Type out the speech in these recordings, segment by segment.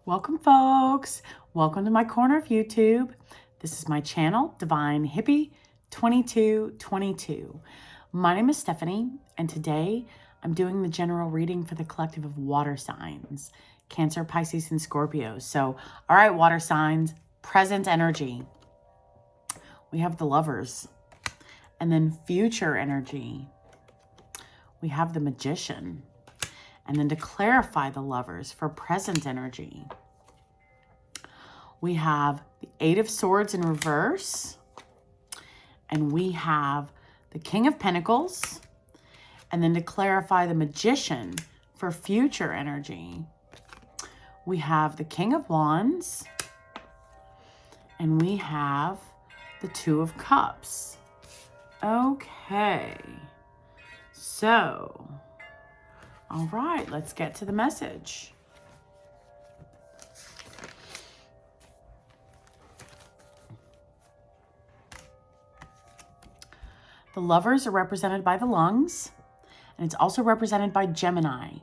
Welcome, folks. Welcome to my corner of YouTube. This is my channel, Divine Hippie 2222. My name is Stephanie, and today I'm doing the general reading for the collective of water signs, Cancer, Pisces, and Scorpio. So, all right, water signs, present energy. We have the Lovers. And then future energy, we have the Magician. And then to clarify the Lovers for present energy, we have the Eight of Swords in reverse. And we have the King of Pentacles. And then to clarify the Magician for future energy, we have the King of Wands. And we have the Two of Cups. Okay. So, all right, let's get to the message. The Lovers are represented by the lungs, and it's also represented by Gemini,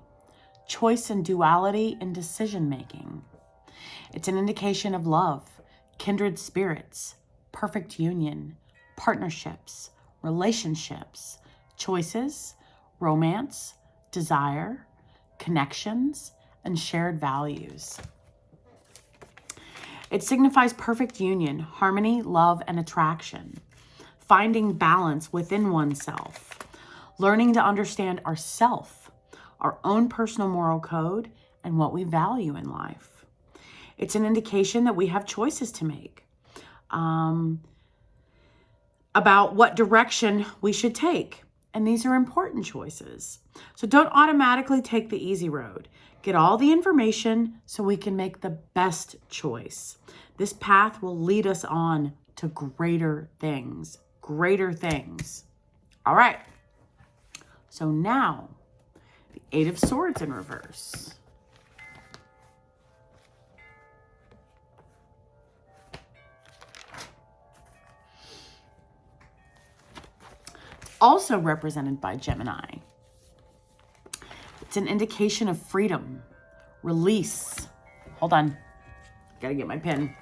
choice and duality in decision making. It's an indication of love, kindred spirits, perfect union, partnerships, relationships, choices, romance, desire, connections, and shared values. It signifies perfect union, harmony, love, and attraction. Finding balance within oneself, learning to understand ourself, our own personal moral code, and what we value in life. It's an indication that we have choices to make about what direction we should take. And these are important choices. So don't automatically take the easy road. Get all the information so we can make the best choice. This path will lead us on to greater things. Greater things. All right. So now, the Eight of Swords in reverse. Also represented by Gemini. It's an indication of freedom, release. Hold on. Gotta get my pen.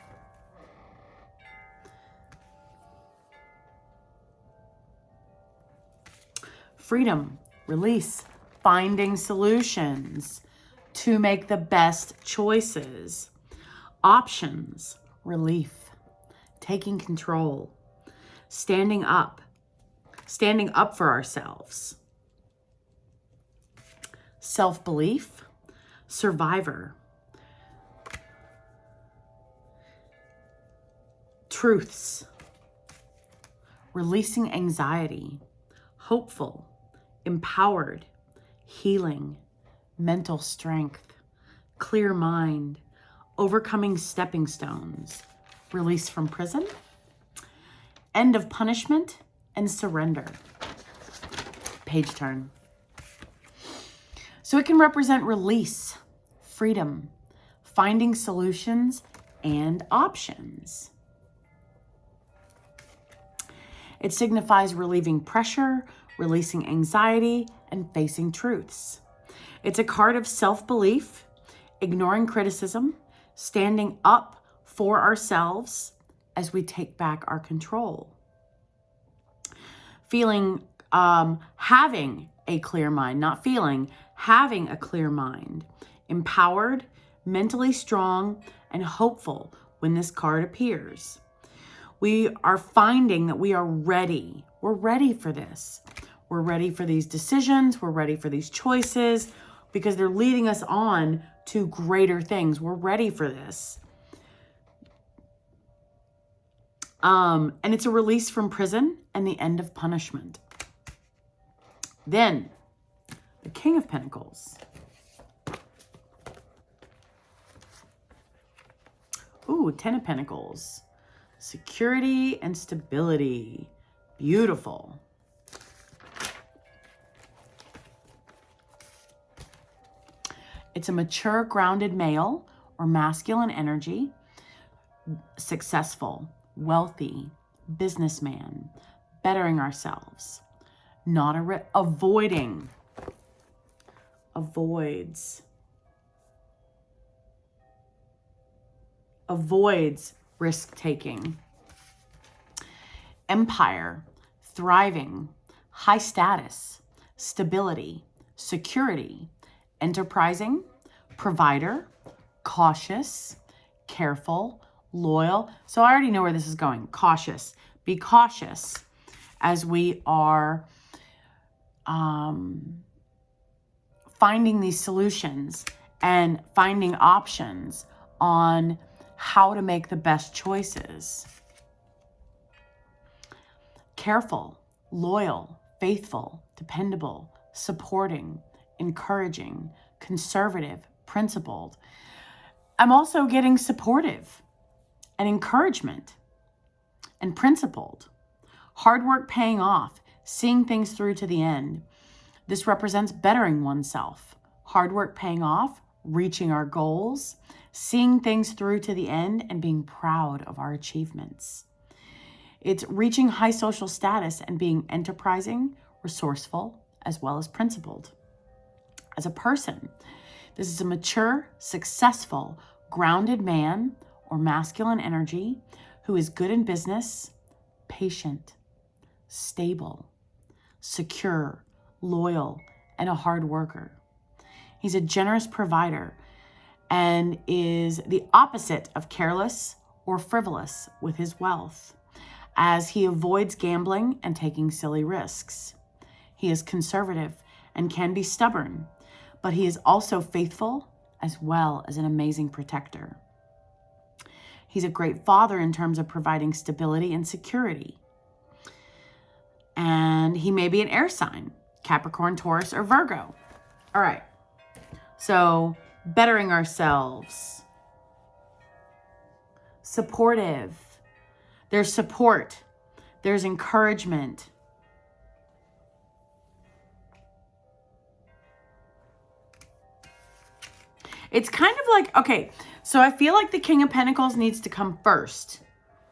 Freedom, release, finding solutions to make the best choices. Options, relief, taking control, standing up for ourselves. Self-belief, survivor, truths, releasing anxiety, hopeful, empowered, healing, mental strength, clear mind, overcoming stepping stones, release from prison, end of punishment, and surrender. Page turn. So it can represent release, freedom, finding solutions, and options. It signifies relieving pressure, releasing anxiety, and facing truths. It's a card of self-belief, ignoring criticism, standing up for ourselves as we take back our control. Feeling, having a clear mind, not feeling, having a clear mind, empowered, mentally strong, and hopeful when this card appears. We are finding that we are ready. We're ready for this. We're ready for these decisions. We're ready for these choices because they're leading us on to greater things. We're ready for this. And it's a release from prison and the end of punishment. Then, the King of Pentacles. Ooh, Ten of Pentacles. Security and stability. Beautiful. It's a mature, grounded male or masculine energy, successful, wealthy, businessman, bettering ourselves, not avoids, avoids risk-taking. Empire, thriving, high status, stability, security, enterprising, provider, cautious, careful, loyal. So I already know where this is going. Cautious. Be cautious as we are finding these solutions and finding options on how to make the best choices. Careful, loyal, faithful, dependable, supporting, encouraging, conservative, principled. I'm also getting supportive and encouragement and principled. Hard work paying off, seeing things through to the end. This represents bettering oneself. Hard work paying off, reaching our goals, seeing things through to the end, and being proud of our achievements. It's reaching high social status and being enterprising, resourceful, as well as principled. As a person, this is a mature, successful, grounded man or masculine energy who is good in business, patient, stable, secure, loyal, and a hard worker. He's a generous provider and is the opposite of careless or frivolous with his wealth, as he avoids gambling and taking silly risks. He is conservative and can be stubborn, but he is also faithful as well as an amazing protector. He's a great father in terms of providing stability and security. And he may be an air sign, Capricorn, Taurus, or Virgo. All right. So bettering ourselves. Supportive. There's support. There's encouragement. It's kind of like, okay, so I feel like the King of Pentacles needs to come first,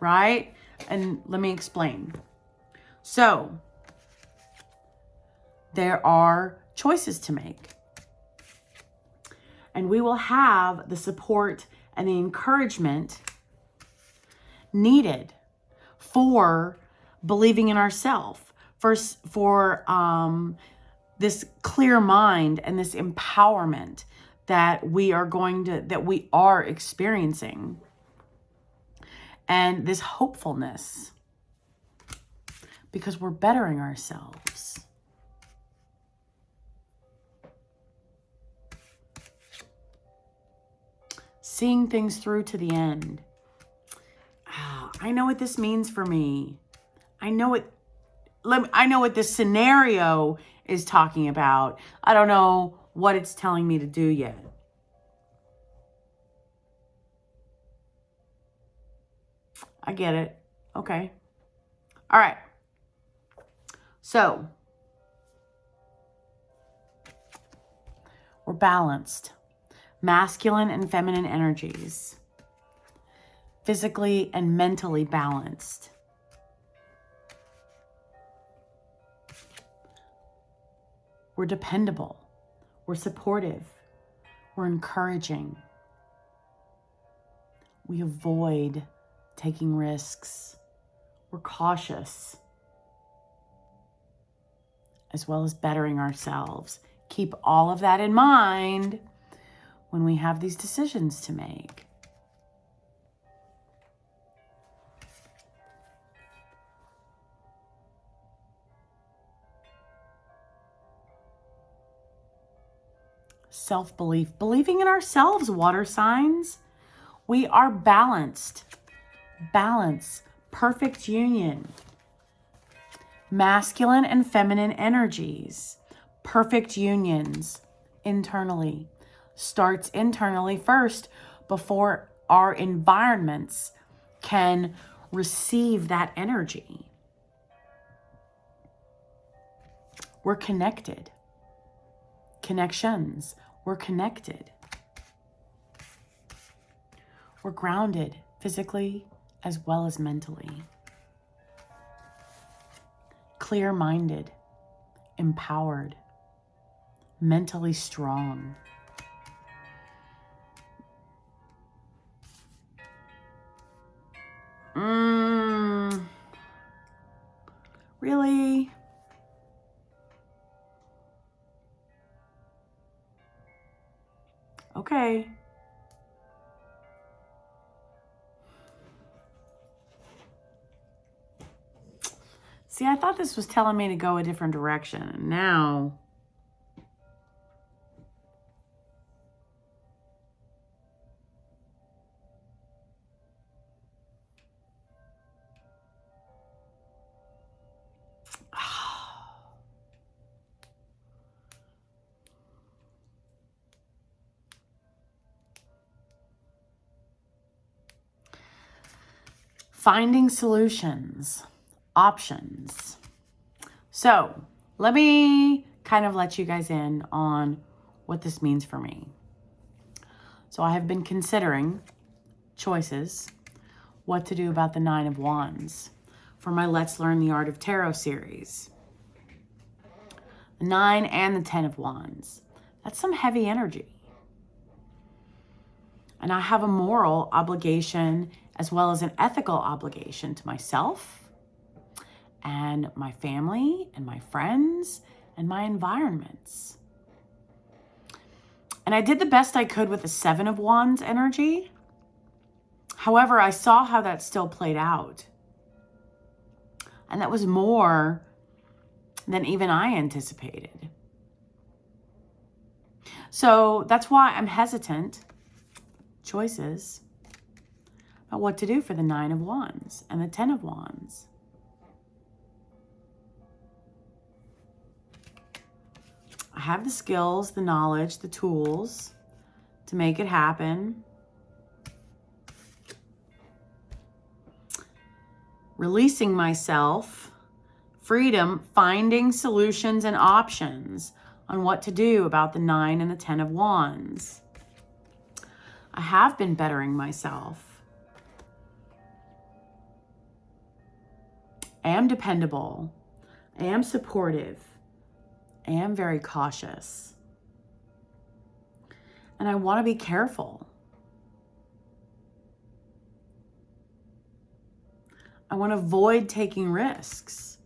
right? And let me explain. So there are choices to make. And we will have the support and the encouragement needed for believing in ourselves, for this clear mind and this empowerment that we are experiencing, and this hopefulness, because we're bettering ourselves. Seeing things through to the end. I know what this means for me. I know what this scenario is talking about. I don't know what it's telling me to do yet. I get it. Okay. All right. So we're balanced. Masculine and feminine energies. Physically and mentally balanced. We're dependable. We're supportive. We're encouraging. We avoid taking risks. We're cautious, as well as bettering ourselves. Keep all of that in mind when we have these decisions to make. Self-belief, believing in ourselves, water signs. We are balanced. Balance, perfect union. Masculine and feminine energies, perfect unions internally. Starts internally first before our environments can receive that energy. We're connected. Connections. We're connected. We're grounded physically as well as mentally. Clear-minded, empowered, mentally strong. Really? Okay. See, I thought this was telling me to go a different direction. And now... Finding solutions, options. So let me kind of let you guys in on what this means for me. So I have been considering choices, what to do about the Nine of Wands for my Let's Learn the Art of Tarot series. The 9 and the 10 of Wands. That's some heavy energy. And I have a moral obligation as well as an ethical obligation to myself and my family and my friends and my environments. And I did the best I could with the 7 of Wands energy. However, I saw how that still played out. And that was more than even I anticipated. So that's why I'm hesitant. Choices about what to do for the 9 of Wands and the 10 of Wands. I have the skills, the knowledge, the tools to make it happen. Releasing myself, freedom, finding solutions and options on what to do about the 9 and the 10 of Wands. I have been bettering myself. I am dependable. I am supportive. I am very cautious. And I want to be careful. I want to avoid taking risks.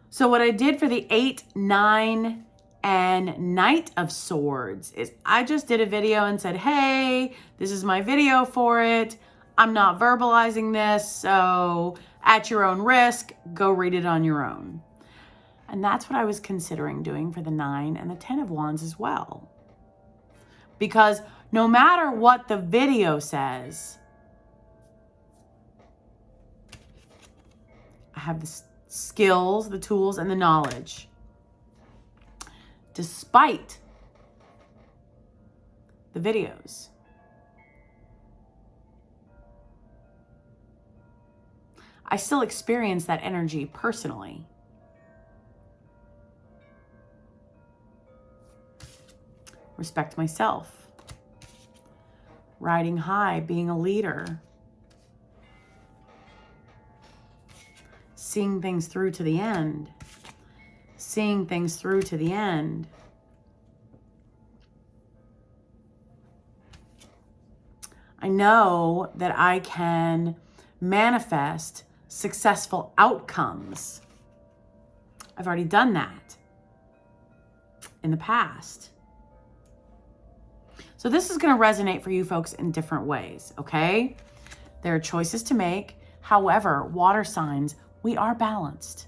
So what I did for the 8, 9, and Knight of Swords is I just did a video and said, hey, this is my video for it. I'm not verbalizing this, so at your own risk, go read it on your own. And that's what I was considering doing for the 9 and the 10 of Wands as well. Because no matter what the video says, I have the skills, the tools, and the knowledge. Despite the videos. I still experience that energy personally. Respect myself. Riding high, being a leader. Seeing things through to the end. Seeing things through to the end. I know that I can manifest successful outcomes. I've already done that in the past. So this is going to resonate for you folks in different ways, okay? There are choices to make. However, water signs, we are balanced.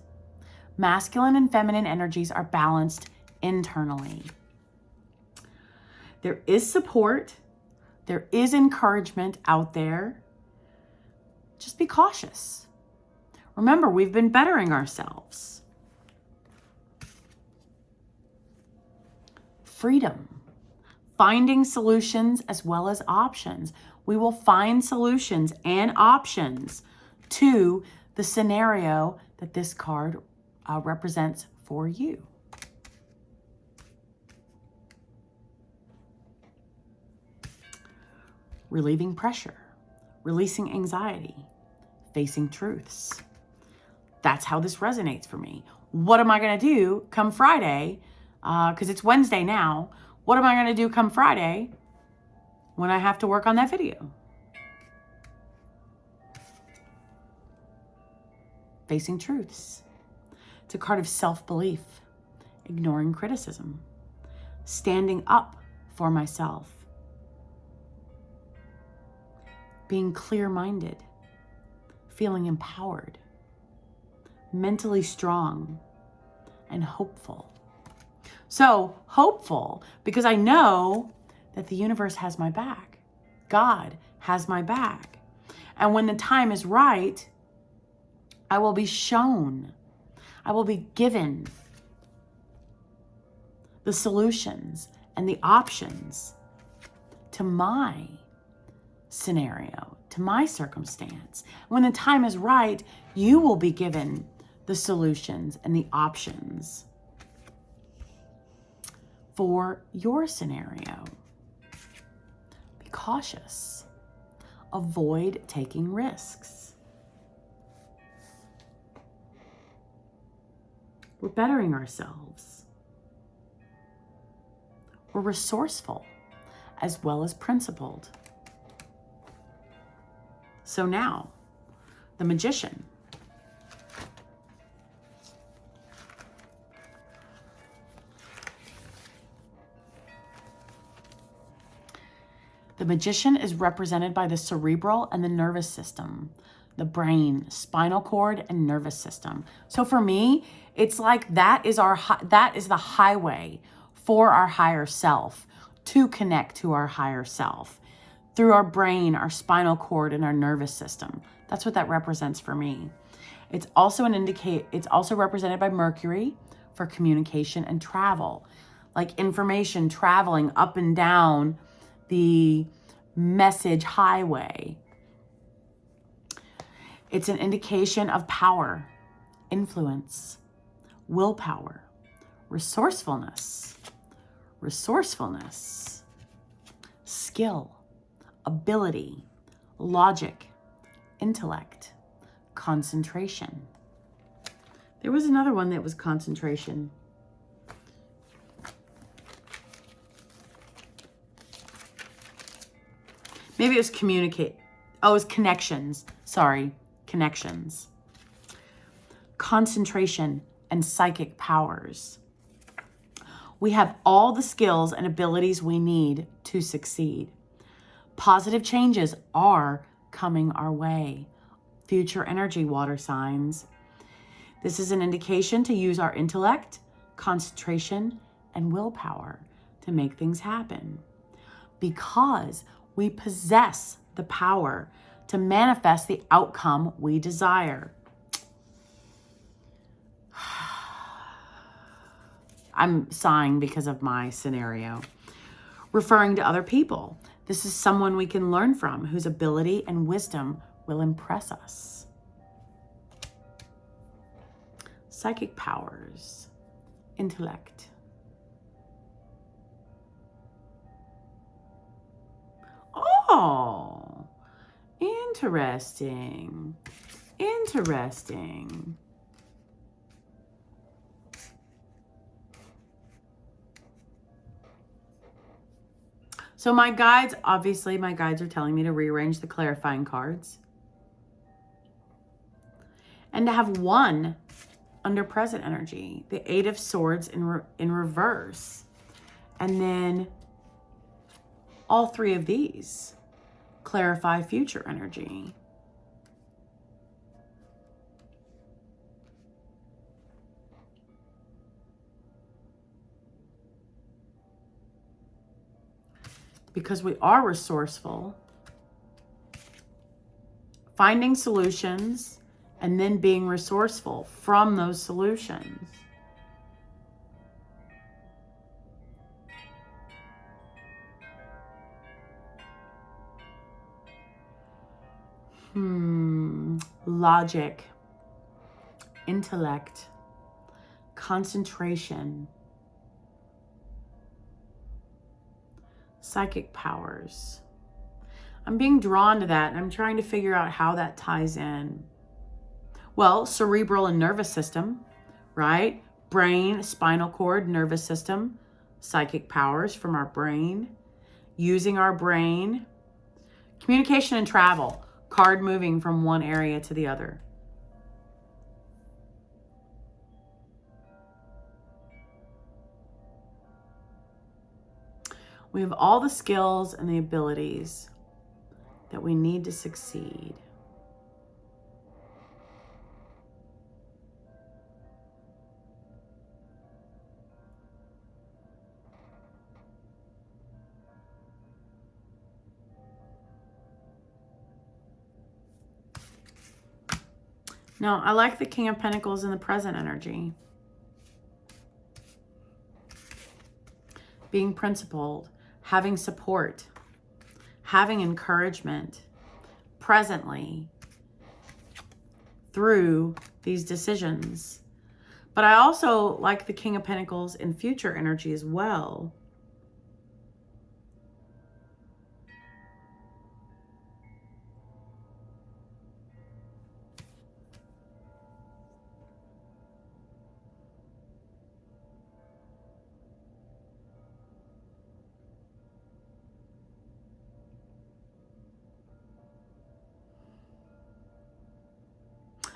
Masculine and feminine energies are balanced internally. There is support. There is encouragement out there. Just be cautious. Remember, we've been bettering ourselves. Freedom. Finding solutions as well as options. We will find solutions and options to the scenario that this card represents for you. Relieving pressure, releasing anxiety, facing truths. That's how this resonates for me. What am I going to do come Friday? Because it's Wednesday now. What am I going to do come Friday when I have to work on that video? facing truths. It's a card of self-belief, ignoring criticism, standing up for myself, being clear-minded, feeling empowered, mentally strong, and hopeful. So hopeful because I know that the universe has my back. God has my back. And when the time is right, I will be shown, I will be given the solutions and the options to my scenario, to my circumstance. When the time is right, you will be given the solutions and the options for your scenario. Be cautious. Avoid taking risks. We're bettering ourselves. We're resourceful as well as principled. So now, the Magician. The Magician is represented by the cerebral and the nervous system, the brain, spinal cord, and nervous system. So for me, it's like that is the highway for our higher self to connect to our higher self through our brain, our spinal cord, and our nervous system. That's what that represents for me. It's also it's also represented by Mercury for communication and travel, like information traveling up and down the message highway. It's an indication of power, influence, willpower, resourcefulness, skill, ability, logic, intellect, concentration. There was another one that was concentration. Maybe it was communicate. Oh, it was connections. Sorry, connections. Concentration and psychic powers. We have all the skills and abilities we need to succeed. Positive changes are coming our way. Future energy, water signs. This is an indication to use our intellect, concentration, and willpower to make things happen. Because we possess the power to manifest the outcome we desire. I'm sighing because of my scenario. Referring to other people. This is someone we can learn from whose ability and wisdom will impress us. Psychic powers. Intellect. Oh, interesting. Interesting. So my guides, obviously my guides are telling me to rearrange the clarifying cards. And to have one under present energy, the Eight of Swords in reverse. And then all three of these clarify future energy. Because we are resourceful, finding solutions, and then being resourceful from those solutions. Logic, intellect, concentration, psychic powers. I'm being drawn to that, and I'm trying to figure out how that ties in. Well, cerebral and nervous system, right? Brain, spinal cord, nervous system, psychic powers from our brain, using our brain, communication and travel, card moving from one area to the other. We have all the skills and the abilities that we need to succeed. Now, I like the King of Pentacles in the present energy. Being principled, having support, having encouragement presently through these decisions. But I also like the King of Pentacles in future energy as well.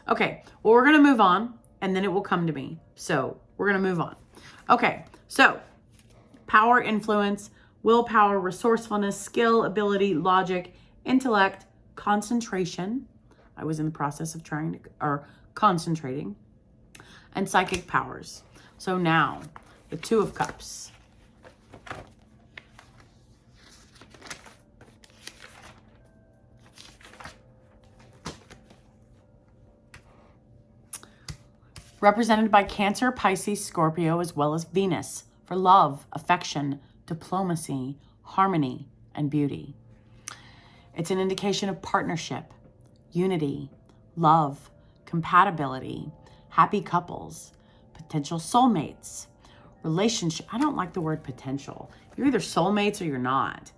Okay, well, we're going to move on, and then it will come to me. So we're going to move on. Okay, so power, influence, willpower, resourcefulness, skill, ability, logic, intellect, concentration. I was in the process of concentrating. And psychic powers. So now, the Two of Cups. Represented by Cancer, Pisces, Scorpio, as well as Venus, for love, affection, diplomacy, harmony, and beauty. It's an indication of partnership, unity, love, compatibility, happy couples, potential soulmates, relationship. I don't like the word potential. You're either soulmates or you're not.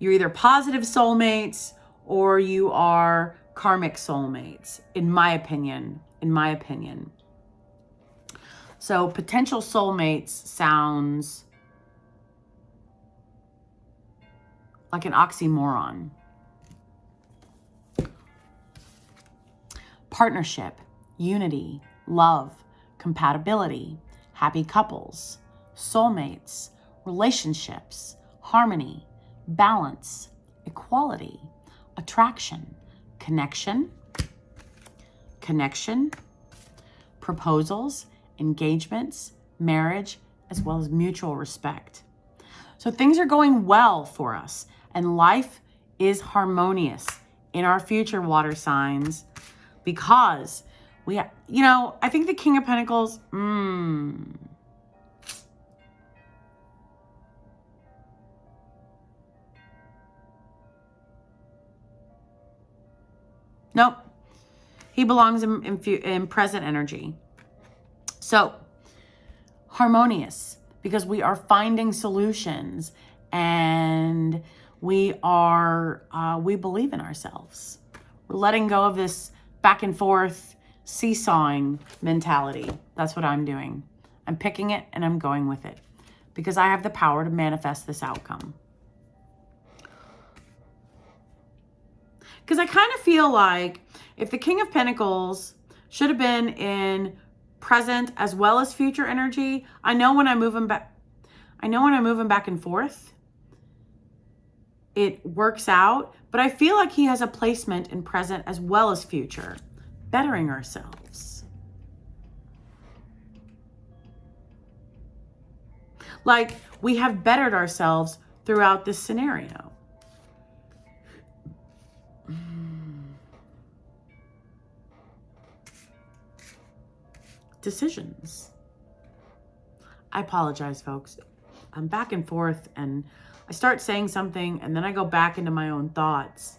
You're either positive soulmates or you are karmic soulmates, in my opinion. So potential soulmates sounds like an oxymoron. Partnership, unity, love, compatibility, happy couples, soulmates, relationships, harmony, balance, equality, attraction, connection, proposals, engagements, marriage, as well as mutual respect. So things are going well for us, and life is harmonious in our future, water signs, because I think the King of Pentacles, nope. He belongs in present energy. So, harmonious, because we are finding solutions and we believe in ourselves. We're letting go of this back and forth seesawing mentality. That's what I'm doing. I'm picking it and I'm going with it because I have the power to manifest this outcome. Because I kind of feel like if the King of Pentacles should have been in present as well as future energy, I know when I move him back and forth, it works out, but I feel like he has a placement in present as well as future, bettering ourselves. Like we have bettered ourselves throughout this scenario. Decisions. I apologize, folks. I'm back and forth and I start saying something and then I go back into my own thoughts.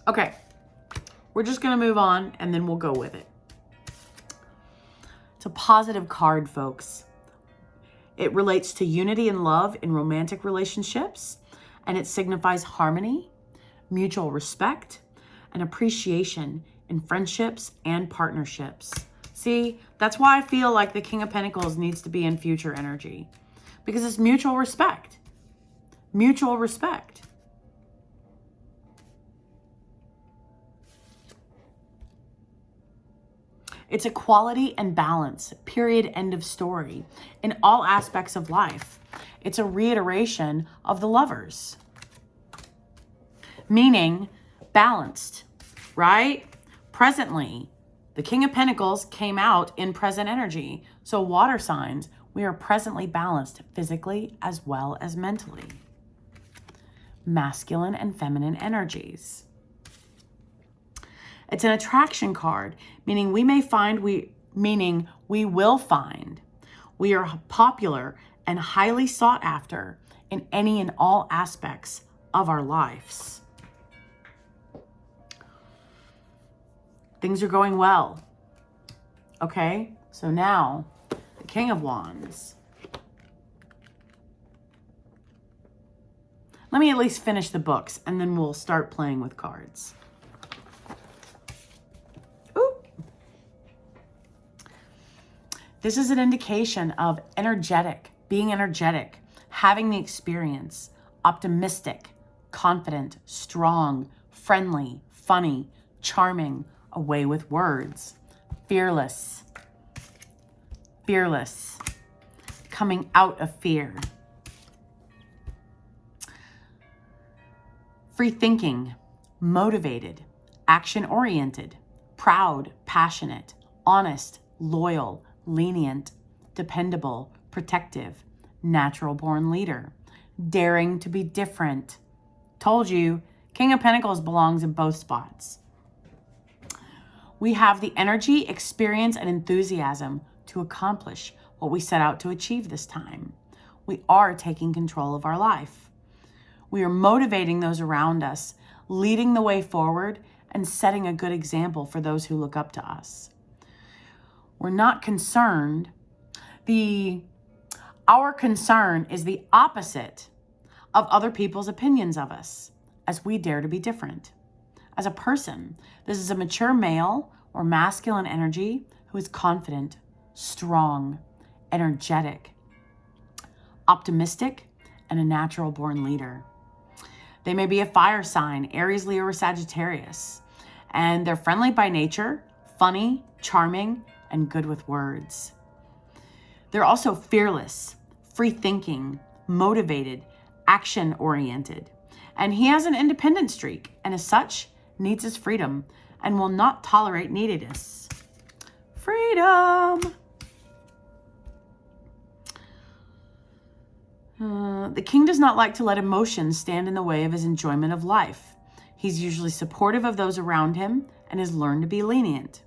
Okay, we're just going to move on and then we'll go with it. It's a positive card, folks. It relates to unity and love in romantic relationships, and it signifies harmony, mutual respect, and appreciation in friendships and partnerships. See, that's why I feel like the King of Pentacles needs to be in future energy, because it's mutual respect. Mutual respect. It's equality and balance, period, end of story, in all aspects of life. It's a reiteration of the Lovers, meaning balanced, right? Presently, the King of Pentacles came out in present energy. So water signs, we are presently balanced physically as well as mentally. Masculine and feminine energies. It's an attraction card, meaning we will find we are popular and highly sought after in any and all aspects of our lives. Things are going well. Okay, so now the King of Wands. Let me at least finish the books and then we'll start playing with cards. Ooh. This is an indication of being energetic, having the experience, optimistic, confident, strong, friendly, funny, charming, a way with words, fearless, coming out of fear. Free thinking, motivated, action-oriented, proud, passionate, honest, loyal, lenient, dependable, protective, natural-born leader, daring to be different. Told you, King of Pentacles belongs in both spots. We have the energy, experience, and enthusiasm to accomplish what we set out to achieve this time. We are taking control of our life. We are motivating those around us, leading the way forward, and setting a good example for those who look up to us. We're not concerned. Our concern is the opposite of other people's opinions of us, as we dare to be different. As a person, this is a mature male or masculine energy who is confident, strong, energetic, optimistic, and a natural-born leader. They may be a fire sign, Aries, Leo, or Sagittarius, and they're friendly by nature, funny, charming, and good with words. They're also fearless, free-thinking, motivated, action-oriented, and he has an independent streak, and as such, needs his freedom and will not tolerate neediness. Freedom! The king does not like to let emotions stand in the way of his enjoyment of life. He's usually supportive of those around him and has learned to be lenient.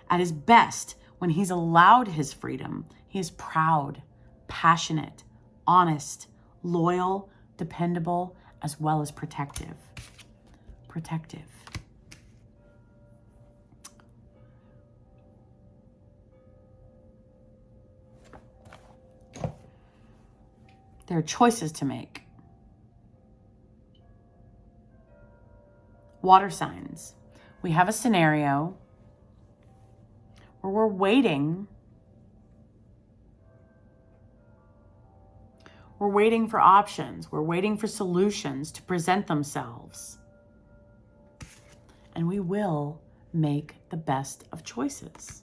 At his best, when he's allowed his freedom, he is proud, passionate, honest, loyal, dependable, as well as protective. There are choices to make. Water signs. We have a scenario where we're waiting. We're waiting for options. We're waiting for solutions to present themselves. And we will make the best of choices.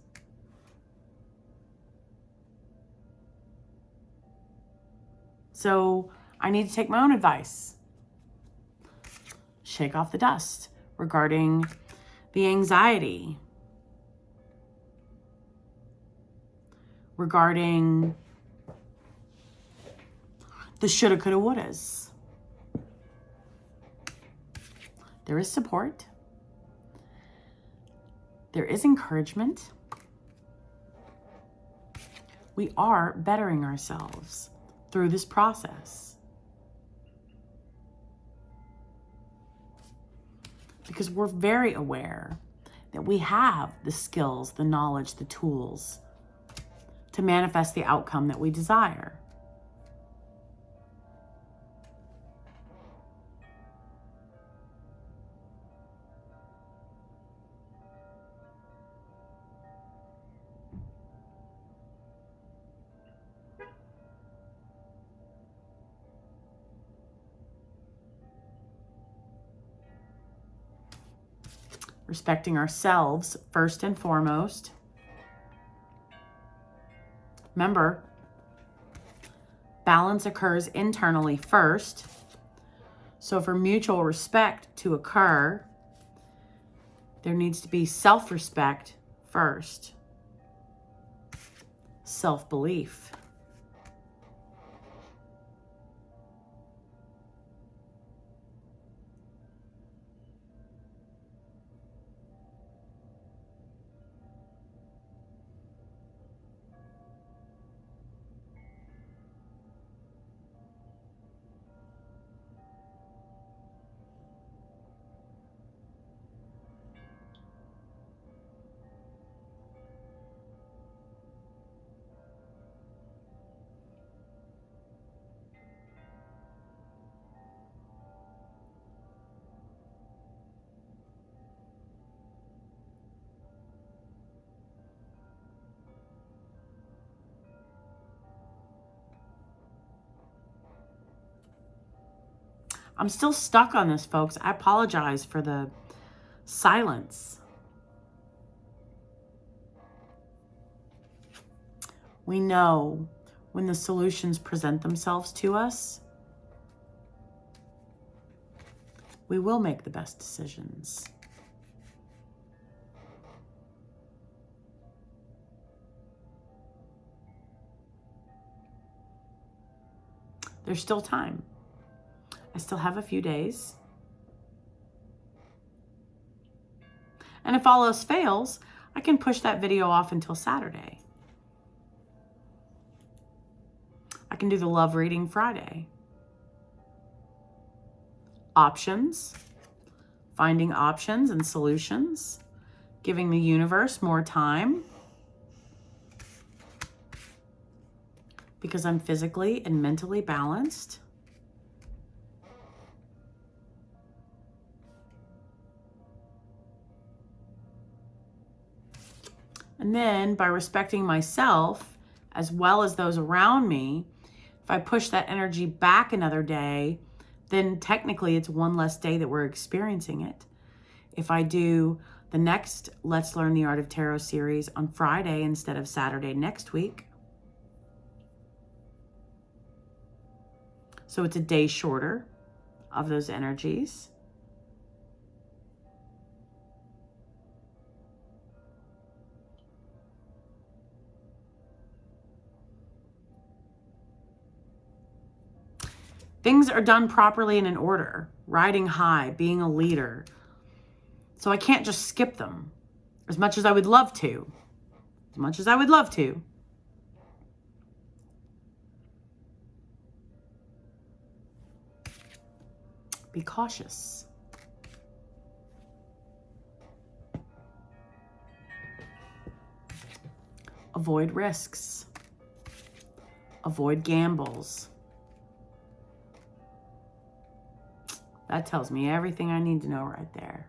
So I need to take my own advice. Shake off the dust regarding the anxiety, regarding the shoulda, coulda, wouldas. There is support. There is encouragement. We are bettering ourselves through this process. Because we're very aware that we have the skills, the knowledge, the tools to manifest the outcome that we desire. Respecting ourselves first and foremost. Remember, balance occurs internally first. So for mutual respect to occur, there needs to be self-respect first. Self-belief. I'm still stuck on this, folks. I apologize for the silence. We know when the solutions present themselves to us, we will make the best decisions. There's still time. I still have a few days. And if all else fails, I can push that video off until Saturday. I can do the love reading Friday. Options, finding options and solutions, giving the universe more time because I'm physically and mentally balanced. And then by respecting myself as well as those around me, if I push that energy back another day, then technically it's one less day that we're experiencing it. If I do the next Let's Learn the Art of Tarot series on Friday instead of Saturday next week, so it's a day shorter of those energies. Things are done properly and in order. Riding high, being a leader. So I can't just skip them as much as I would love to. As much as I would love to. Be cautious. Avoid risks. Avoid gambles. That tells me everything I need to know right there.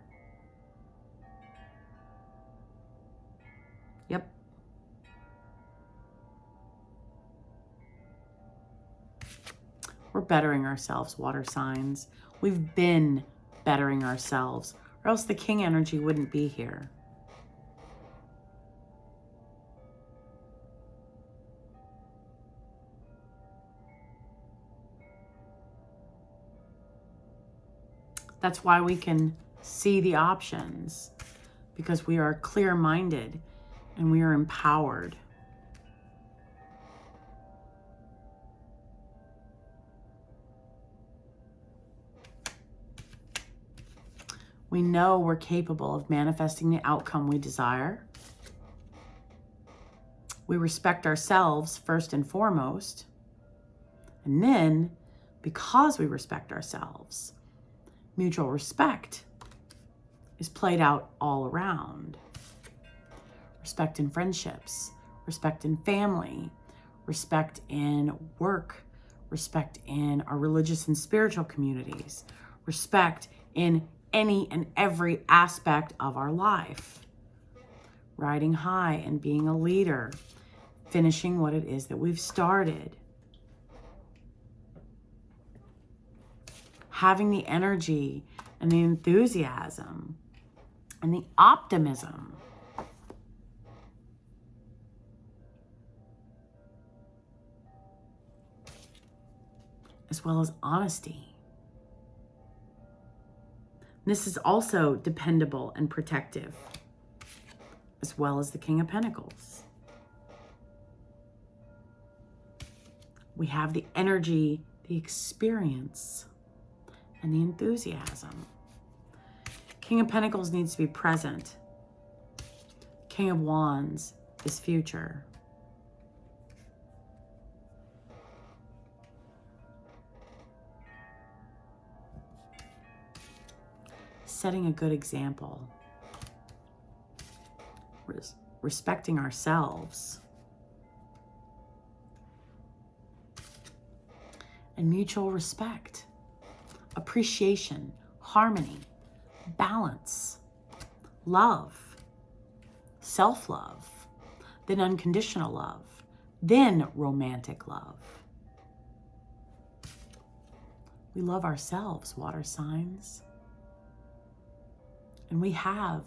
Yep. We're bettering ourselves, water signs. We've been bettering ourselves, or else the king energy wouldn't be here. That's why we can see the options, because we are clear-minded and we are empowered. We know we're capable of manifesting the outcome we desire. We respect ourselves first and foremost. And then, because we respect ourselves, mutual respect is played out all around. Respect in friendships, respect in family, respect in work, respect in our religious and spiritual communities, respect in any and every aspect of our life. Riding high and being a leader, finishing what it is that we've started. Having the energy and the enthusiasm and the optimism as well as honesty. This is also dependable and protective, as well as the King of Pentacles. We have the energy, the experience, and the enthusiasm. King of Pentacles needs to be present. King of Wands is future. Setting a good example. Respecting ourselves. And mutual respect. Appreciation, harmony, balance, love, self-love, then unconditional love, then romantic love. We love ourselves, water signs. And we have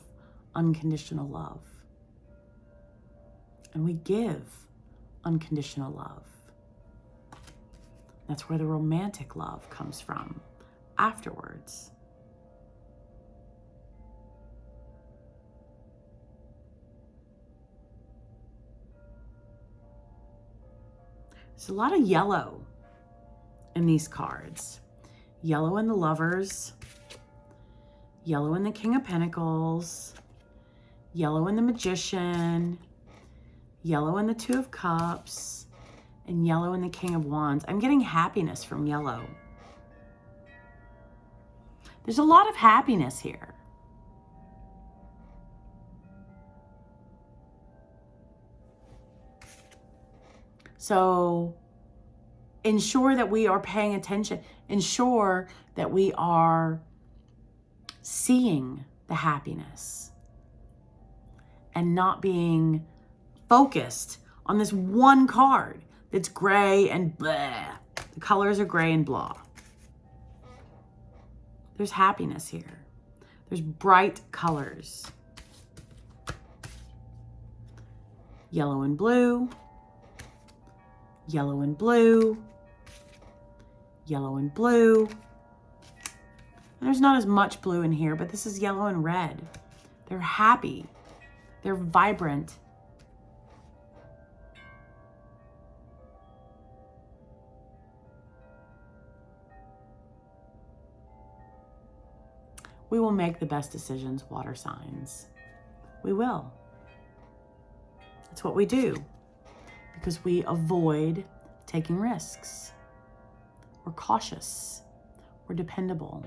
unconditional love. And we give unconditional love. That's where the romantic love comes from afterwards. There's a lot of yellow in these cards. Yellow in the Lovers, yellow in the King of Pentacles, yellow in the Magician, yellow in the Two of Cups, and yellow in the King of Wands. I'm getting happiness from yellow. There's a lot of happiness here. So ensure that we are paying attention. Ensure that we are seeing the happiness and not being focused on this one card that's gray and blah. The colors are gray and blah. There's happiness here. There's bright colors. Yellow and blue. Yellow and blue. Yellow and blue. And there's not as much blue in here, but this is yellow and red. They're happy. They're vibrant. We will make the best decisions, water signs. We will. That's what we do because we avoid taking risks. We're cautious. We're dependable.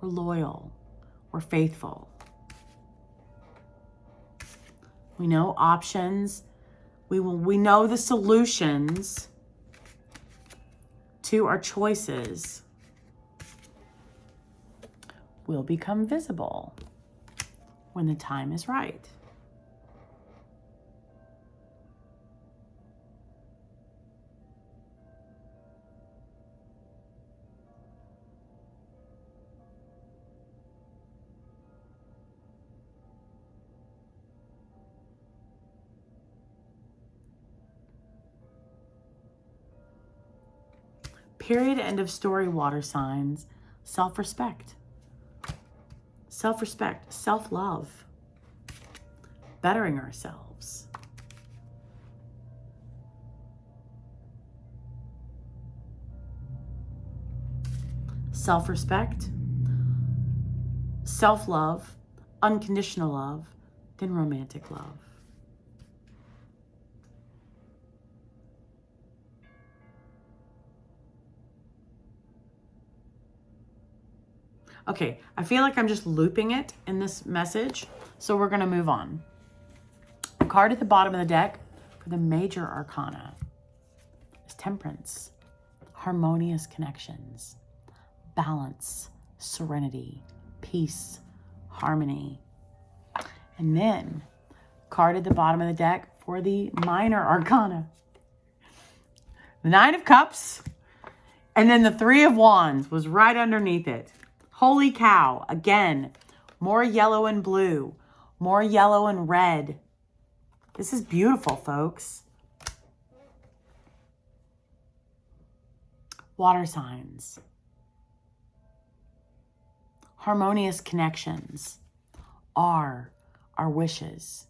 We're loyal. We're faithful. We know options. We know the solutions to our choices will become visible when the time is right. Period, end of story, water signs. Self-respect. Self-respect, self-love, bettering ourselves. Self-respect, self-love, unconditional love, then romantic love. Okay, I feel like I'm just looping it in this message, so we're going to move on. The card at the bottom of the deck for the major arcana is Temperance, harmonious connections, balance, serenity, peace, harmony. And then, card at the bottom of the deck for the minor arcana, the Nine of Cups, and then the Three of Wands was right underneath it. Holy cow. Again, more yellow and blue, more yellow and red. This is beautiful, folks. Water signs. Harmonious connections are our wishes.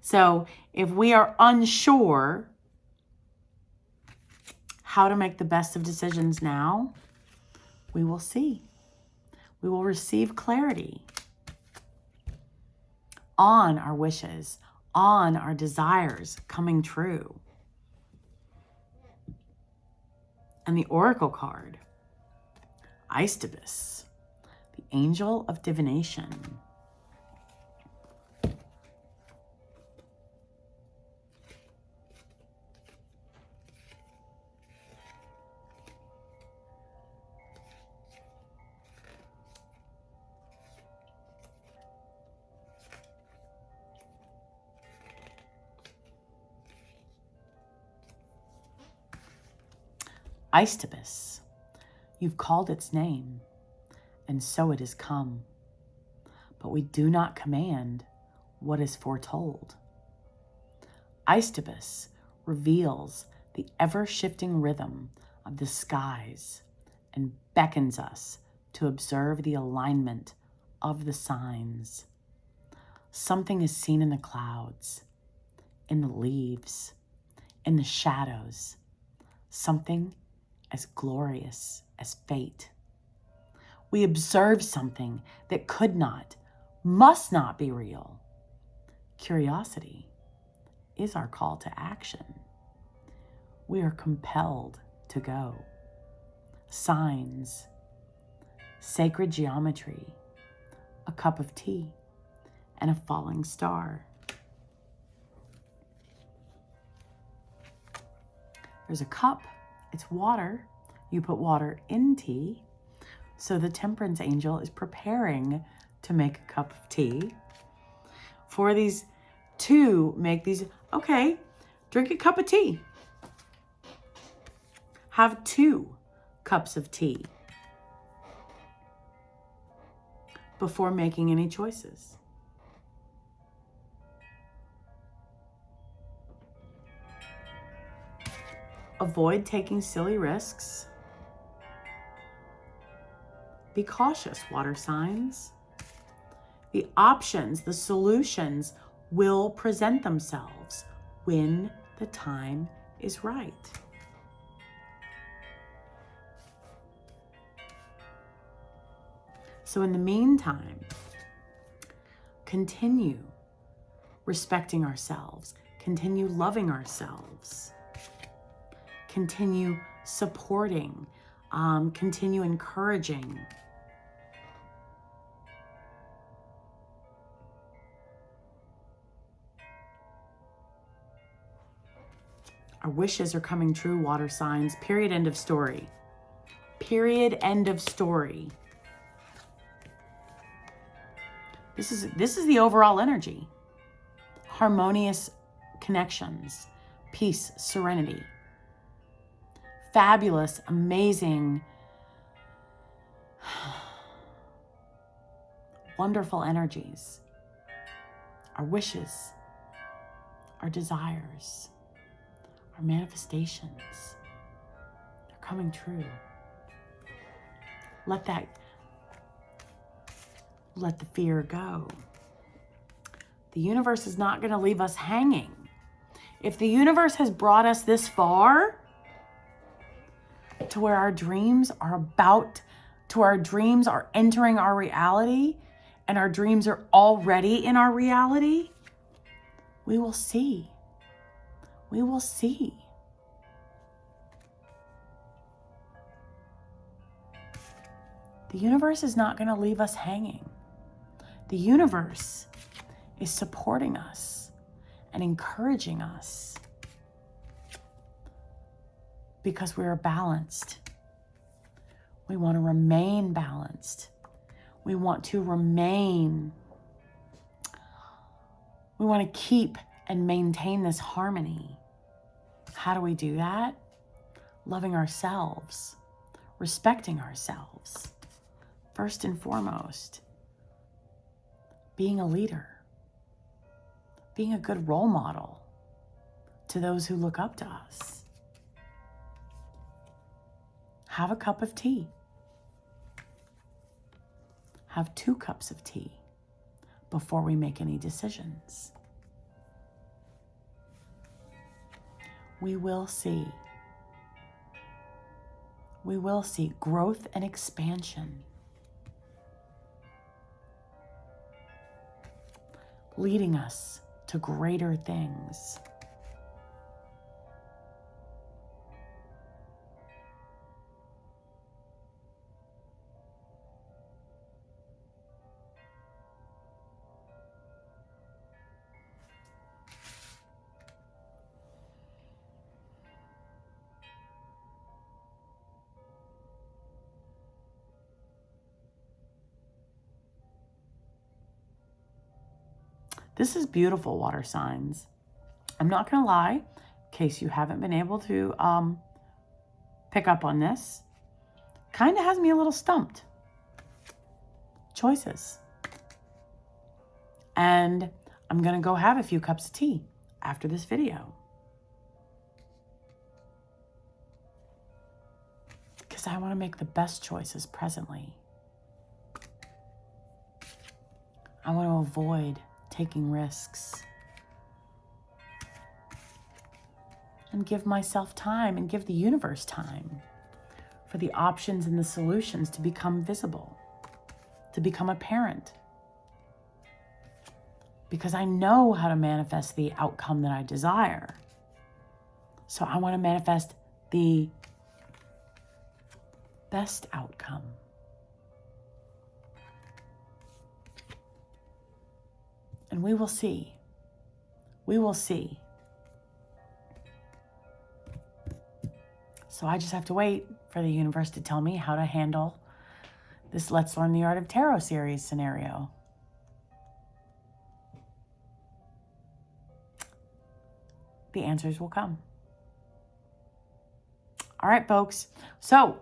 So if we are unsure how to make the best of decisions now, we will see. We will receive clarity on our wishes, on our desires coming true. And the Oracle card, Aistibus, the angel of divination. Aistibus, you've called its name, and so it has come. But we do not command what is foretold. Aistibus reveals the ever-shifting rhythm of the skies and beckons us to observe the alignment of the signs. Something is seen in the clouds, in the leaves, in the shadows, something as glorious as fate. We observe something that could not, must not be real. Curiosity is our call to action. We are compelled to go. Signs, sacred geometry, a cup of tea, and a falling star. There's a cup. It's water. You put water in tea. So the temperance angel is preparing to make a cup of tea. For these two, make these, okay, drink a cup of tea. Have 2 cups of tea before making any choices. Avoid taking silly risks. Be cautious, water signs. The options, the solutions will present themselves when the time is right. So in the meantime, continue respecting ourselves, continue loving ourselves, continue supporting, continue encouraging. Our wishes are coming true, water signs. Period, end of story. Period, end of story. This is the overall energy. Harmonious connections, peace, serenity. Fabulous, amazing, wonderful energies. Our wishes, our desires, our manifestations, they're coming true. Let the fear go. The universe is not going to leave us hanging. If the universe has brought us this far to where our dreams are entering our reality, and our dreams are already in our reality, we will see. We will see. The universe is not going to leave us hanging. The universe is supporting us and encouraging us because we are balanced. We want to remain balanced. We want to keep and maintain this harmony. How do we do that? Loving ourselves, respecting ourselves. First and foremost, being a leader, being a good role model to those who look up to us. Have a cup of tea. Have 2 cups of tea before we make any decisions. We will see growth and expansion, leading us to greater things. This is beautiful, water signs. I'm not going to lie, in case you haven't been able to pick up on this. Kind of has me a little stumped. Choices. And I'm going to go have a few cups of tea after this video. Because I want to make the best choices presently. I want to avoid taking risks. And give myself time and give the universe time for the options and the solutions to become visible, to become apparent. Because I know how to manifest the outcome that I desire. So I want to manifest the best outcome. And we will see. We will see. So I just have to wait for the universe to tell me how to handle this Let's Learn the Art of Tarot series scenario. The answers will come. All right, folks. So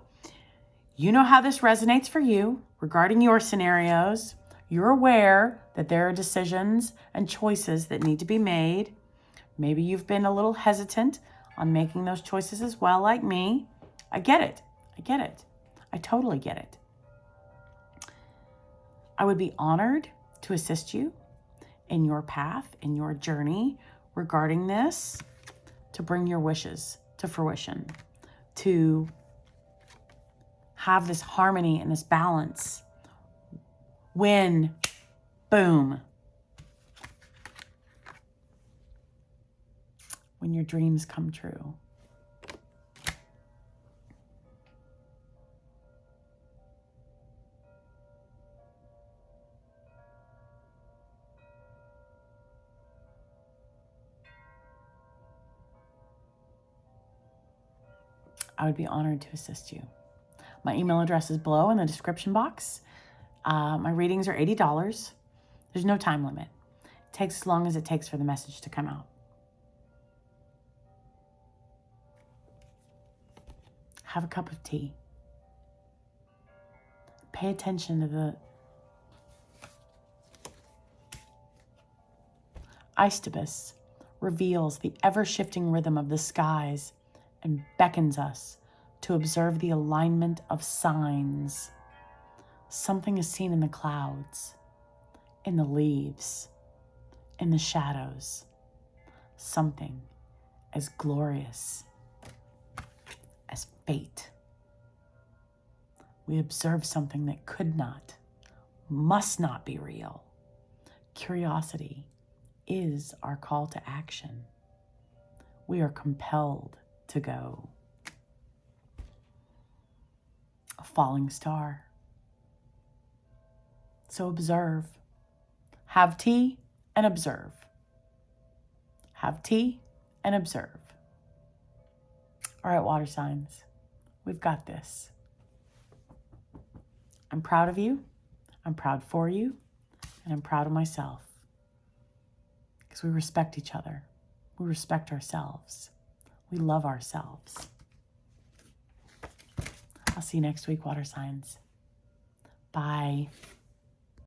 you know how this resonates for you regarding your scenarios. You're aware that there are decisions and choices that need to be made. Maybe you've been a little hesitant on making those choices as well, like me. I get it. I get it. I totally get it. I would be honored to assist you in your path, in your journey regarding this, to bring your wishes to fruition, to have this harmony and this balance when, boom, when your dreams come true. I would be honored to assist you. My email address is below in the description box. My readings are $80. There's no time limit. It takes as long as it takes for the message to come out. Have a cup of tea. Pay attention to the Aesopus reveals the ever-shifting rhythm of the skies and beckons us to observe the alignment of signs. Something is seen in the clouds, in the leaves, in the shadows. Something as glorious as fate. We observe something that could not, must not be real. Curiosity is our call to action. We are compelled to go. A falling star. So observe. Have tea and observe. Have tea and observe. All right, water signs, we've got this. I'm proud of you. I'm proud for you. And I'm proud of myself. Because we respect each other. We respect ourselves. We love ourselves. I'll see you next week, water signs. Bye.